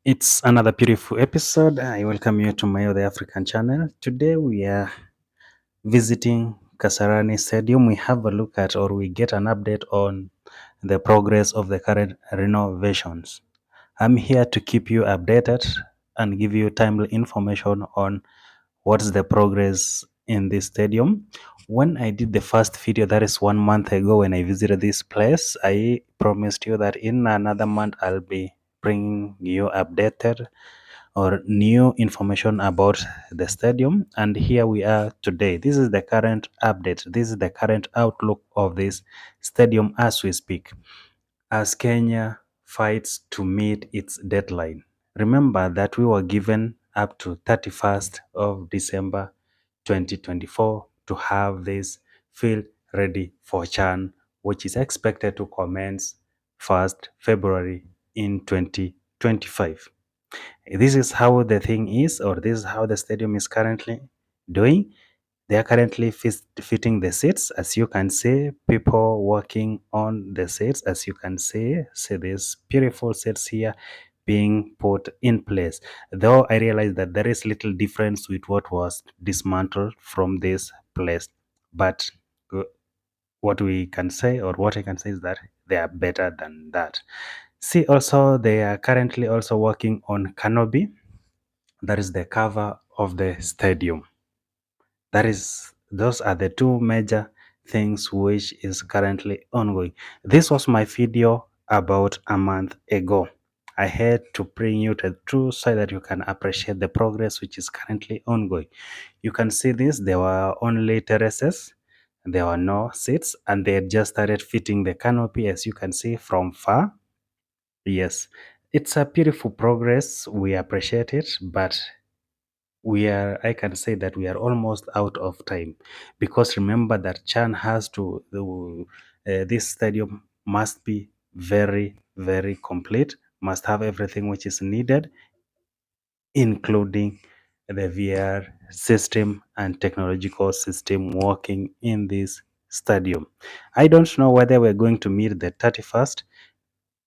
It's another beautiful episode. I welcome you to my other African channel. Today we are visiting Kasarani Stadium. We have a look at or we get an update on the progress of the current renovations. I'm here to keep you updated and give you timely information on what's the progress in this stadium. When I did the first video, that is 1 month ago, when I visited this place, I promised you that in another month I'll be bringing you updated or new information about the stadium. And here we are today. This is the current update. This is the current outlook of this stadium as we speak, as Kenya fights to meet its deadline. Remember that we were given up to 31st of December 2024 to have this field ready for CHAN, which is expected to commence 1st February in 2025. This is how the thing is, or this is how the stadium is currently doing. They are currently fitting the seats. As you can see, people working on the seats. As you can see these beautiful seats here being put in place. Though I realize that there is little difference with what was dismantled from this place. But what we can say, or what I can say, is that they are better than that. See, also, they are currently also working on canopy. That is the cover of the stadium. Those are the two major things which is currently ongoing. This was my video about a month ago. I had to bring you the truth so that you can appreciate the progress which is currently ongoing. You can see this, there were only terraces, there were no seats, and they had just started fitting the canopy, as you can see from far. Yes, it's a beautiful progress. We appreciate it, but I can say that we are almost out of time, because remember that CHAN has to, this stadium must be very, very complete, must have everything which is needed, including the VR system and technological system working in this stadium. I don't know whether we're going to meet the 31st,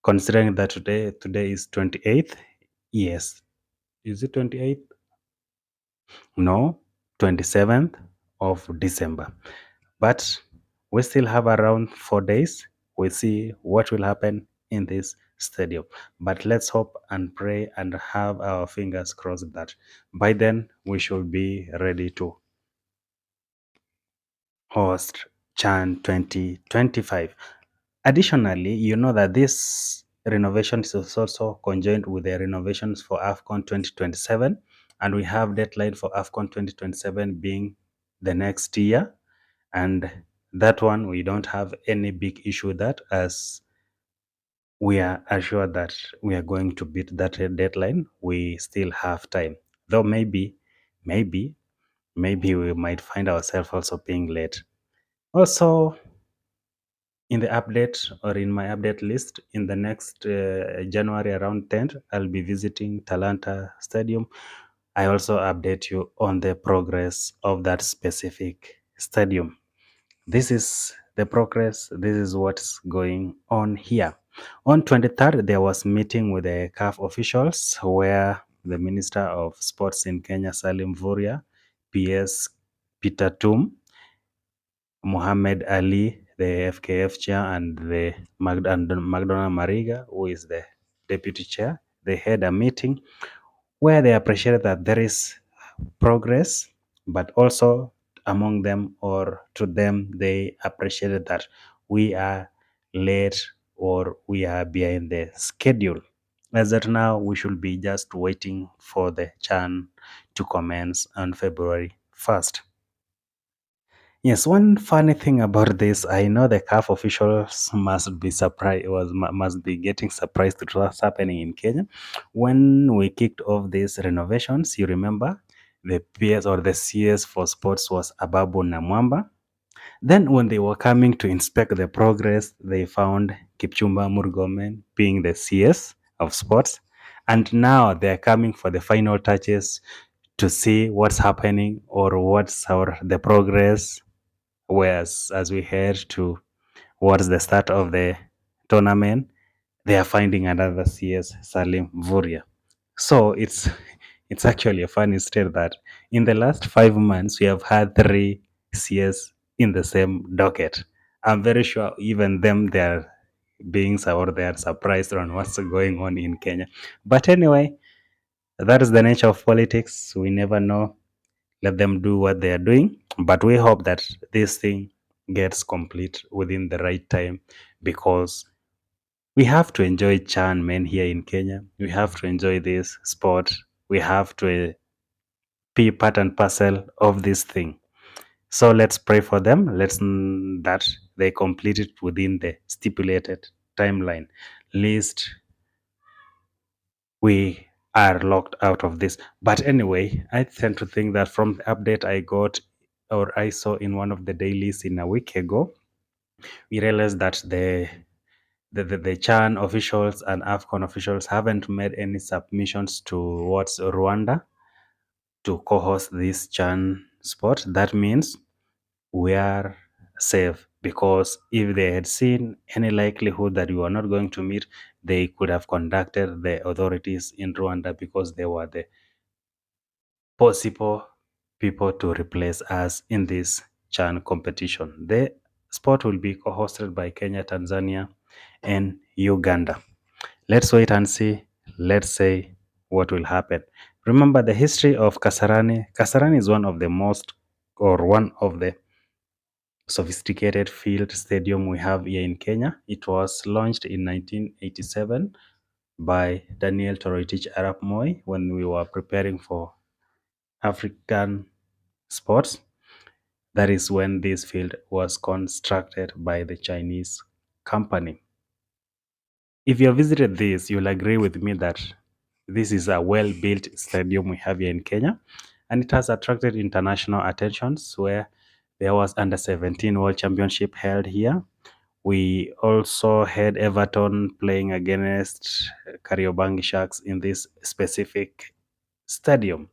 considering that today is 28th. Yes, is it 28th? No, 27th of December. But we still have around 4 days. We'll see what will happen in this stadium. But let's hope and pray and have our fingers crossed that by then we should be ready to host CHAN 2025. Additionally, you know that this renovation is also conjoined with the renovations for AFCON 2027, and we have deadline for AFCON 2027 being the next year. And that one, we don't have any big issue with that, as we are assured that we are going to beat that deadline. We still have time, though maybe, we might find ourselves also being late. Also, in the update, or in my update list, in the next January around 10th, I'll be visiting Talanta Stadium. I also update you on the progress of that specific stadium. This is the progress. This is what's going on here. On 23rd, there was meeting with the CAF officials, where the Minister of Sports in Kenya, Salim Vuria, PS Peter Tum, Mohammed Ali, the FKF chair, and the McDonald Mariga, who is the deputy chair, they had a meeting where they appreciated that there is progress, but also among them, or to them, they appreciated that we are late, or we are behind the schedule. As that now, we should be just waiting for the CHAN to commence on February 1st. Yes, one funny thing about this, I know the CAF officials must be surprised, must be getting surprised to what's happening in Kenya. When we kicked off these renovations, you remember the PS or the CS for sports was Ababu Namwamba. Then when they were coming to inspect the progress, they found Kipchumba Murgomen being the CS of sports. And now they're coming for the final touches to see what's happening, or the progress. Whereas as we head towards the start of the tournament, they are finding another CS, Salim Vuria. So it's actually a funny story that in the last 5 months we have had three CS in the same docket. I'm very sure even them they're they're surprised on what's going on in Kenya. But anyway, that is the nature of politics. We never know. Let them do what they are doing. But we hope that this thing gets complete within the right time, because we have to enjoy Chan men here in Kenya. We have to enjoy this sport. We have to be part and parcel of this thing. So let's pray for them. That they complete it within the stipulated timeline. Least we are locked out of this. But anyway, I tend to think that from the update I got or I saw in one of the dailies in a week ago, we realized that the CHAN officials and AFCON officials haven't made any submissions towards Rwanda to co-host this CHAN sport. That means we are safe, because if they had seen any likelihood that we were not going to meet, they could have contacted the authorities in Rwanda, because they were the possible people to replace us in this CHAN competition. The sport will be co-hosted by Kenya, Tanzania, and Uganda. Let's wait and see. Let's say what will happen. Remember the history of Kasarani. Kasarani is one of the sophisticated field stadium we have here in Kenya. It was launched in 1987 by Daniel Toroitich Arap Moi when we were preparing for African sports. That is when this field was constructed by the Chinese company. If you have visited this, you'll agree with me that this is a well-built stadium we have here in Kenya, and it has attracted international attentions where there was under 17 World Championship held here. We also had Everton playing against Kariobangi Sharks in this specific stadium.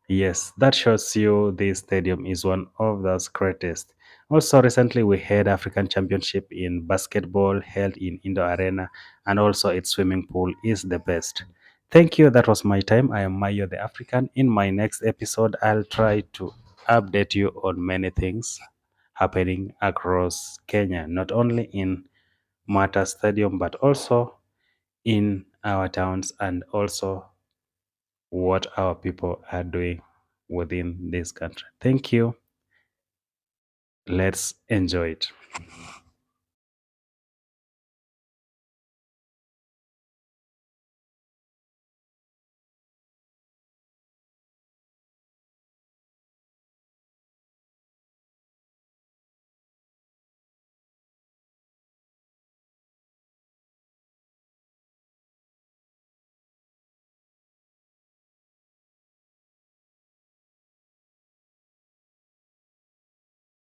Yes, that shows you this stadium is one of those greatest. Also, recently we had African Championship in basketball held in Indo Arena, and also its swimming pool is the best. Thank you. That was my time. I am Mayo the African. In my next episode, I'll try to update you on many things happening across Kenya, not only in Mata Stadium, but also in our towns, and also what our people are doing within this country. Thank you. Let's enjoy it.